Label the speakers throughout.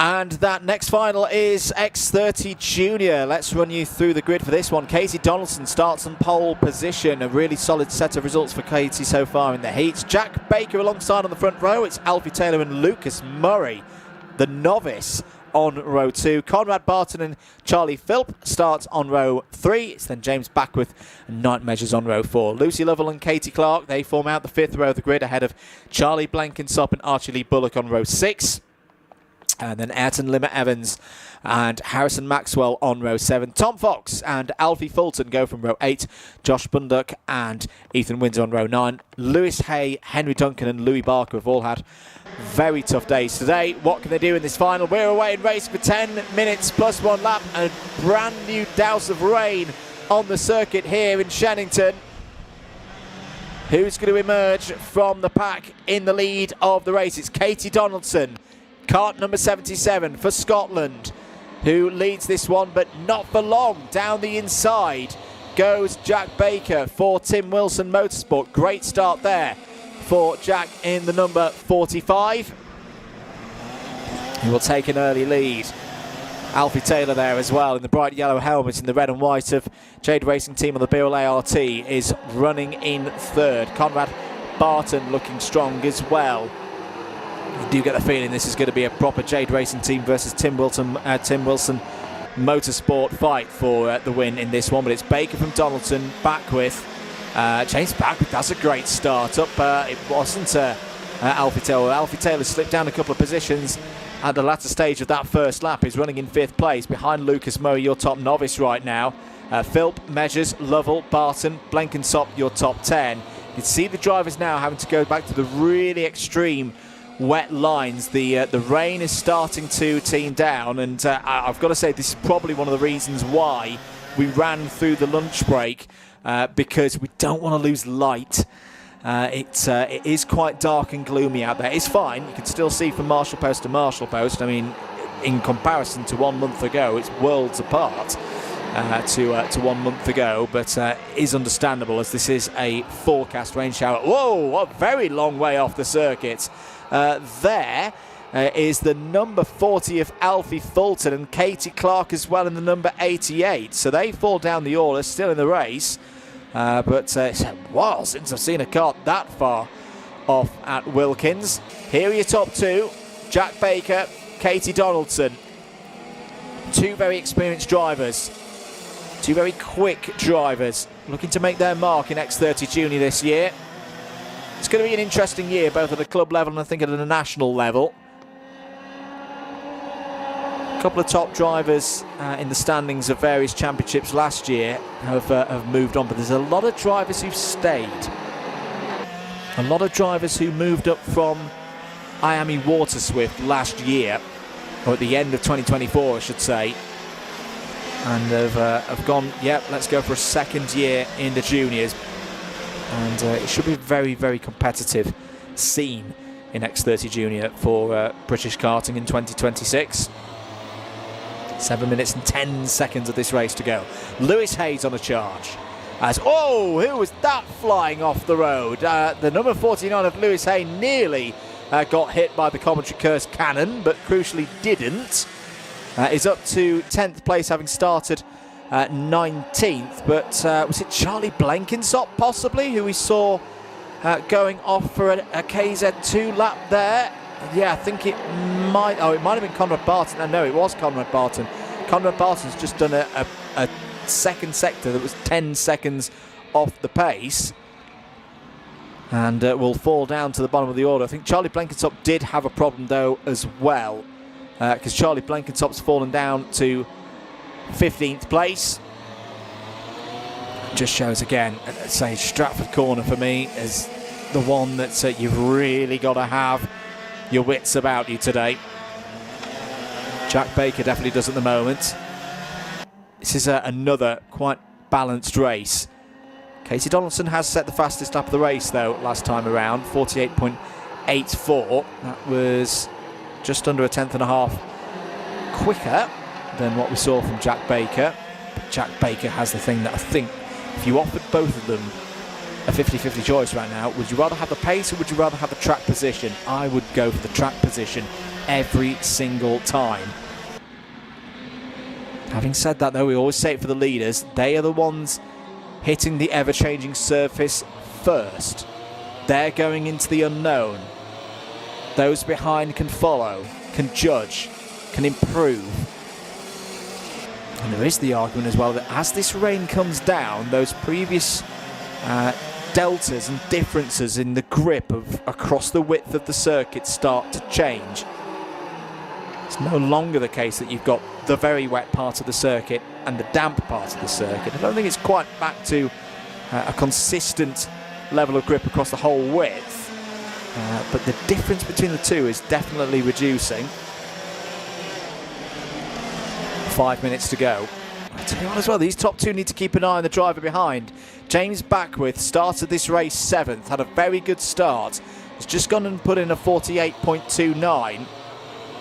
Speaker 1: And that next final is X30 Junior. Let's run you through the grid for this one. Katie Donaldson starts on pole position. A really solid set of results for Katie so far in the heats. Jack Baker alongside on the front row. It's Alfie Taylor and Lucas Murray, the novice, on row 2. Conrad Barton and Charlie Philp starts on row 3. It's then James Backworth and Night Measures on row 4. Lucy Lovell and Katie Clark, they form out the 5th row of the grid ahead of Charlie Blenkinsop and Archie Lee Bullock on row 6. And then Ayrton Limmer Evans and Harrison Maxwell on row 7. Tom Fox and Alfie Fulton go from row 8. Josh Bunduck and Ethan Windsor on row 9. Lewis Hay, Henry Duncan and Louis Barker have all had very tough days today. What can they do in this final? We're away in race for 10 minutes plus 1 lap. A brand new douse of rain on the circuit here in Shenington. Who's going to emerge from the pack in the lead of the race? It's Katie Donaldson, cart number 77 for Scotland, who leads this one, but not for long. Down the inside goes Jack Baker for Tim Wilson Motorsport. Great start there for Jack in the number 45. He will take an early lead. Alfie Taylor there as well in the bright yellow helmet in the red and white of Jade Racing Team on the Beryl ART is running in 3rd. Conrad Barton looking strong as well. You do get the feeling this is going to be a proper Jade Racing Team versus Tim Wilson Motorsport fight for the win in this one. But it's Baker from Donaldson, Backworth. James Backworth, that's a great start up. It wasn't Alfie Taylor. Alfie Taylor slipped down a couple of positions at the latter stage of that first lap. He's running in 5th place behind Lucas Murray, your top novice right now. Philp, Measures, Lovell, Barton, Blenkinsop, your top 10. You can see the drivers now having to go back to the really extreme wet lines. The rain is starting to team down, and I've got to say this is probably one of the reasons why we ran through the lunch break, because we don't want to lose light. It is quite dark and gloomy out there. It's fine, you can still see from Marshall Post to Marshall Post. I mean, in comparison to 1 month ago, it's worlds apart to 1 month ago, but it is understandable as this is a forecast rain shower. Whoa, a very long way off the circuit. There is the number 40 of Alfie Fulton and Katie Clark as well in the number 88. So they fall down the order, still in the race. But it's a while since I've seen a cart that far off at Wilkins. Here are your top 2. Jack Baker, Katie Donaldson. 2 very experienced drivers. 2 very quick drivers looking to make their mark in X30 Junior this year. It's going to be an interesting year, both at the club level and I think at the national level. A couple of top drivers in the standings of various championships last year have moved on, but there's a lot of drivers who've stayed. A lot of drivers who moved up from Miami Water Swift last year, or at the end of 2024, I should say, and have gone, yep, let's go for a 2nd year in the juniors. And it should be a very, very competitive scene in X30 Junior for British karting in 2026. 7 minutes and 10 seconds of this race to go. Lewis Hayes on a charge. Oh, who was that flying off the road? The number 49 of Lewis Hayes nearly got hit by the commentary cursed cannon, but crucially didn't. Is up to 10th place, having started 19th, but was it Charlie Blenkinsop possibly who we saw going off for a KZ2 lap there? Yeah, I think it might have been Conrad Barton. No, it was Conrad Barton. Conrad Barton's just done a 2nd sector that was 10 seconds off the pace and will fall down to the bottom of the order. I think Charlie Blenkinsop did have a problem though as well, because Charlie Blenkinsop's fallen down to 15th place. Just shows again, say Stratford Corner for me is the one that you've really got to have your wits about you today. Jack Baker definitely does at the moment. This is another quite balanced race. Katie Donaldson has set the fastest lap of the race though last time around, 48.84. That was just under a 10th and a half quicker than what we saw from Jack Baker. But Jack Baker has the thing that I think if you offered both of them a 50-50 choice right now. Would you rather have the pace or would you rather have the track position? I would go for the track position every single time. Having said that, though, we always say it for the leaders. They are the ones hitting the ever-changing surface first. They're going into the unknown. Those behind can follow, can judge, can improve. And there is the argument as well that as this rain comes down, those previous deltas and differences in the grip of across the width of the circuit start to change. It's no longer the case that you've got the very wet part of the circuit and the damp part of the circuit. I don't think it's quite back to a consistent level of grip across the whole width, but the difference between the two is definitely reducing. 5 minutes to go. I'll tell you what as well, these top two need to keep an eye on the driver behind. James Backworth started this race 7th, had a very good start. He's just gone and put in a 48.29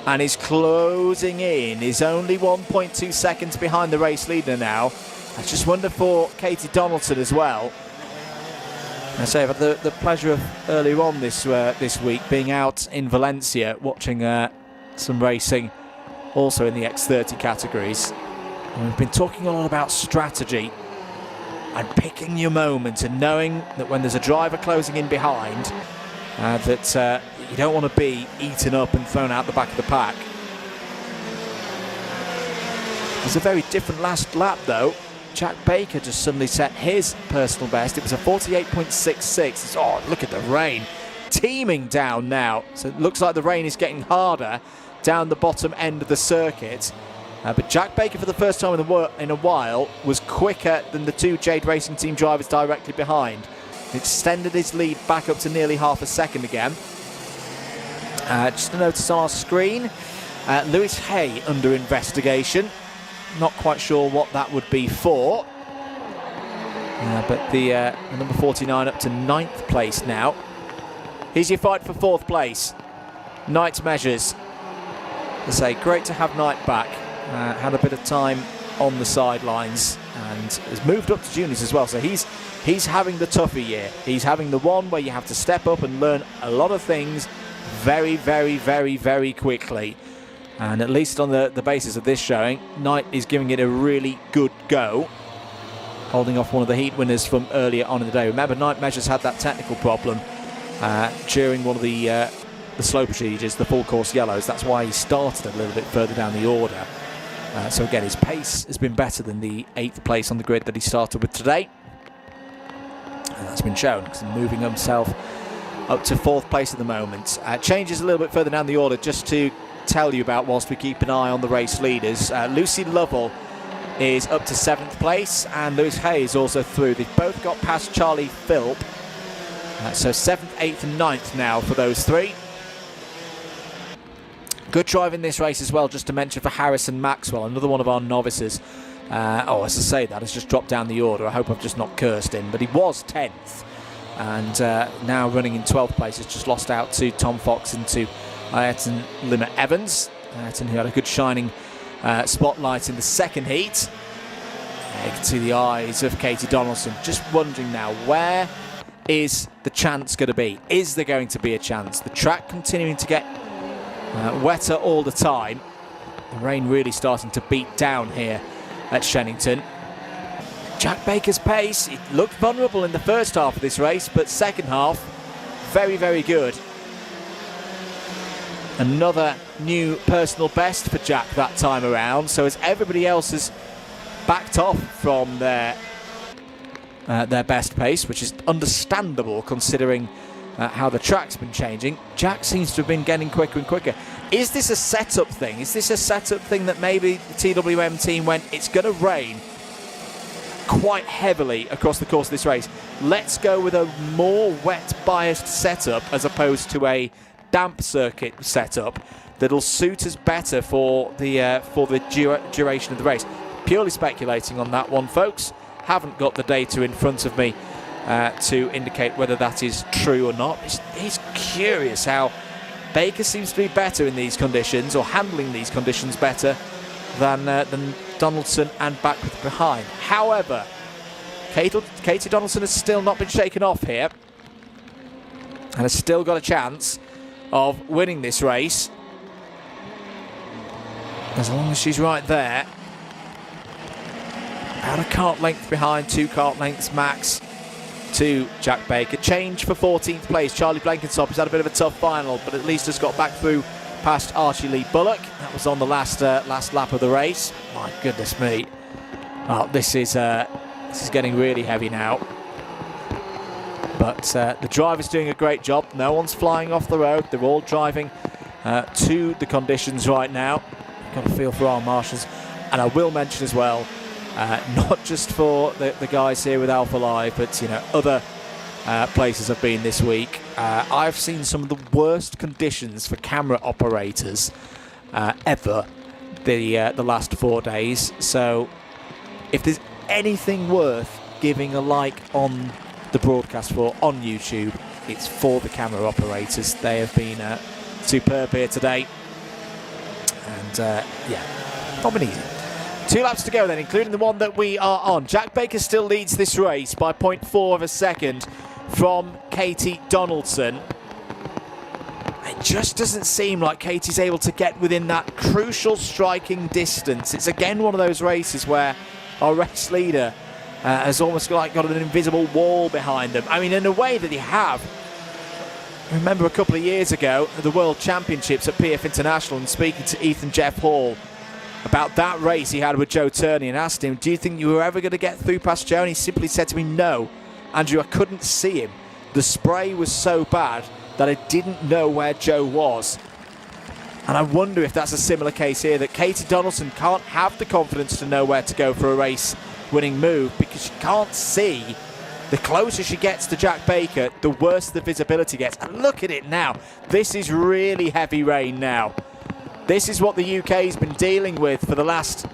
Speaker 1: and is closing in. Is only 1.2 seconds behind the race leader now. I just wonder for Katie Donaldson as well. I say I've had the pleasure of earlier on this week being out in Valencia watching some racing, also in the X30 categories. And we've been talking a lot about strategy and picking your moment and knowing that when there's a driver closing in behind, that you don't want to be eaten up and thrown out the back of the pack. It's a very different last lap though. Jack Baker just suddenly set his personal best. It was a 48.66. Oh, look at the rain teeming down now. So it looks like the rain is getting harder down the bottom end of the circuit. But Jack Baker, for the first time in a while, was quicker than the two Jade Racing Team drivers directly behind. It extended his lead back up to nearly half a second again. Just a notice on our screen, Lewis Hay under investigation. Not quite sure what that would be for. But the number 49 up to 9th place now. Here's your fight for 4th place. Knight's measures. As I say, great to have Knight back. Had a bit of time on the sidelines and has moved up to juniors as well. So he's having the tougher year. He's having the one where you have to step up and learn a lot of things very, very, very, very quickly. And at least on the basis of this showing, Knight is giving it a really good go, holding off one of the heat winners from earlier on in the day. Remember, Knight Measures had that technical problem during one of the slow procedures, the full course yellows. That's why he started a little bit further down the order. So again, his pace has been better than the 8th place on the grid that he started with today. And that's been shown because he's moving himself up to 4th place at the moment. Changes a little bit further down the order just to tell you about whilst we keep an eye on the race leaders. Lucy Lovell is up to 7th place and Lewis Hayes also through. They've both got past Charlie Philp. So 7th, 8th and 9th now for those three. Good drive in this race as well, just to mention, for Harrison Maxwell, another one of our novices. As I say, that has just dropped down the order. I hope I've just not cursed him, but he was 10th. And now running in 12th place, has just lost out to Tom Fox and to Ayrton Limmer Evans. Ayrton, who had a good shining spotlight in the second heat. You can see the eyes of Katie Donaldson, just wondering now, where is the chance going to be? Is there going to be a chance? The track continuing to get wetter all the time. The rain really starting to beat down here at Shenington. Jack Baker's pace, it looked vulnerable in the first half of this race, but second half, very, very good. Another new personal best for Jack that time around. So as everybody else has backed off from their best pace, which is understandable considering how the track's been changing, Jack seems to have been getting quicker and quicker. Is this a setup thing? Is this a setup thing that maybe the TWM team went, it's going to rain quite heavily across the course of this race. Let's go with a more wet biased setup as opposed to a damp circuit setup that'll suit us better for the duration of the race. Purely speculating on that one, folks. Haven't got the data in front of me to indicate whether that is true or not. It's curious how Baker seems to be better in these conditions, or handling these conditions better than Donaldson and Backworth behind. However, Katie Donaldson has still not been shaken off here and has still got a chance of winning this race. As long as she's right there. About a kart length behind, 2 kart lengths max to Jack Baker. Change for 14th place. Charlie Blenkinsop has had a bit of a tough final, but at least has got back through past Archie Lee Bullock. That was on the last lap of the race. My goodness me. Well, this is getting really heavy now. But the driver's doing a great job. No one's flying off the road. They're all driving to the conditions right now. Got a feel for our marshals. And I will mention as well, not just for the guys here with Alpha Live, but other places I've been this week. I've seen some of the worst conditions for camera operators ever the last 4 days. So if there's anything worth giving a like on the broadcast for on YouTube, it's for the camera operators. They have been superb here today. And yeah, not been easy. 2 laps to go then, including the one that we are on. Jack Baker still leads this race by 0.4 of a second from Katie Donaldson. It just doesn't seem like Katie's able to get within that crucial striking distance. It's again one of those races where our race leader has almost got an invisible wall behind them. I mean, in a way that they have. I remember a couple of years ago at the World Championships at PF International and speaking to Ethan Jeff Hall about that race he had with Joe Turney and asked him, do you think you were ever going to get through past Joe? And he simply said to me, no, Andrew, I couldn't see him. The spray was so bad that I didn't know where Joe was. And I wonder if that's a similar case here, that Katie Donaldson can't have the confidence to know where to go for a race-winning move because she can't see. The closer she gets to Jack Baker, the worse the visibility gets. And look at it now. This is really heavy rain now. This is what the UK's been dealing with for the last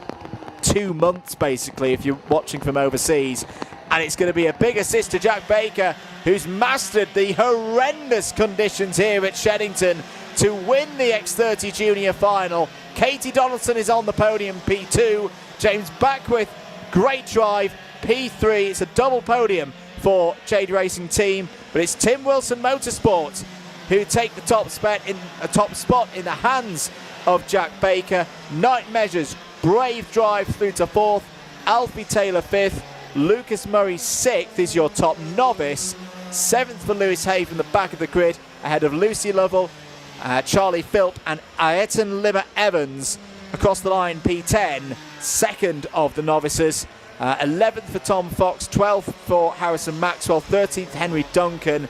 Speaker 1: 2 months, basically, if you're watching from overseas. And it's going to be a big assist to Jack Baker, who's mastered the horrendous conditions here at Shenington to win the X30 Junior final. Katie Donaldson is on the podium, P2. James Beckwith, great drive, P3. It's a double podium for Jade Racing Team, but it's Tim Wilson Motorsports who take the top spot in the hands of Jack Baker. Night Measures, brave drive through to 4th. Alfie Taylor 5th. Lucas Murray 6th is your top novice. 7th for Lewis Hay from the back of the grid, ahead of Lucy Lovell, Charlie Philp and Ayrton Limmer Evans. Across the line, P10, 2nd of the novices. 11th for Tom Fox, 12th for Harrison Maxwell, 13th Henry Duncan,